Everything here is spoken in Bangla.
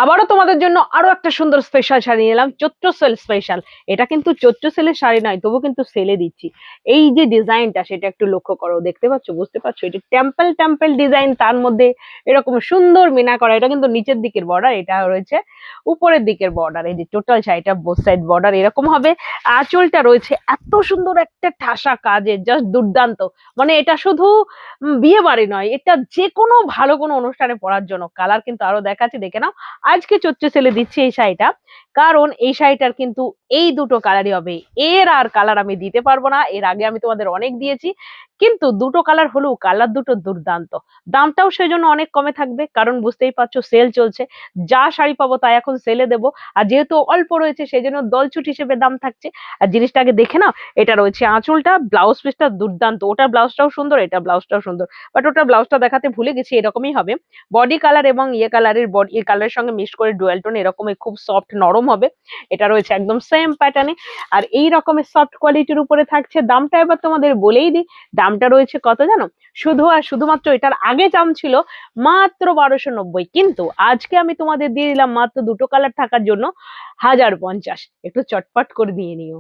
আবারও তোমাদের জন্য আরো একটা সুন্দর স্পেশাল শাড়ি নিয়ে এলাম, চৈত্র সেল স্পেশাল। এটা কিন্তু চৈত্র সেলের শাড়ি নয়, তবু কিন্তু সেলে দিচ্ছি। এই যে ডিজাইনটা সেটা একটু লক্ষ্য করো, দেখতে পাচ্ছ, বুঝতে পারছো? এটা টেম্পল টেম্পল ডিজাইন, তার মধ্যে এরকম সুন্দর মিনা করা। এটা কিন্তু নিচের দিকের বর্ডার, এটা রয়েছে উপরের দিকের বর্ডার। এই যে টোটাল শাড়িটা বোথ সাইড বর্ডার এরকম হবে। আঁচলটা রয়েছে এত সুন্দর একটা ঠাসা কাজের, জাস্ট দুর্দান্ত। মানে এটা শুধু বিয়ে বাড়ি নয়, এটা যে কোনো ভালো কোনো অনুষ্ঠানে পরার জন্য। কালার কিন্তু আরো দেখাচ্ছি, দেখে নাও। আজকে চৈত্র সেলে দিচ্ছি এই শাড়িটা, কারণ এই শাড়িটার কিন্তু এই দুটো কালারই হবে। এর আর কালার আমি দিতে পারবো না, এর আগে আমি তোমাদের অনেক দিয়েছি, কিন্তু দুটো কালার হলেও কালার দুটো দুর্দান্ত। দামটাও সেজন্য অনেক কমে থাকবে, কারণ বুঝতেই পারছো সেল চলছে। যা শাড়ি পাবো তা এখন সেলে দেবো। আর যেহেতু অল্প রয়েছে সেই জন্য দলছুট হিসেবে দাম থাকছে। আর জিনিসটা আগে দেখে নাও। এটা রয়েছে আঁচলটা, ব্লাউজ পিসটা দুর্দান্ত। ওটার ব্লাউজটাও সুন্দর, এটা ব্লাউজটাও সুন্দর, বাট ওটার ব্লাউজটা দেখাতে ভুলে গেছি। এরকমই হবে বডি কালার, এবং ইয়ে কালারের বডি কালারের সঙ্গে মিক্স করে ডুয়াল টোন, এরকমই খুব সফট নরম হবে। এটা রয়েছে একদম সেম প্যাটার্নে। আর এই রকমের সফট কোয়ালিটির উপরে থাকছে। দামটা এবার তোমাদের বলেই দিই, দামটা রয়েছে কত জানো? শুধু আর শুধুমাত্র এটার আগে দাম ছিল মাত্র 1290, কিন্তু আজকে আমি তোমাদের দিয়ে দিলাম মাত্র দুটো কালার থাকার জন্য 1050। একটু চটপট করে দিয়ে নিও।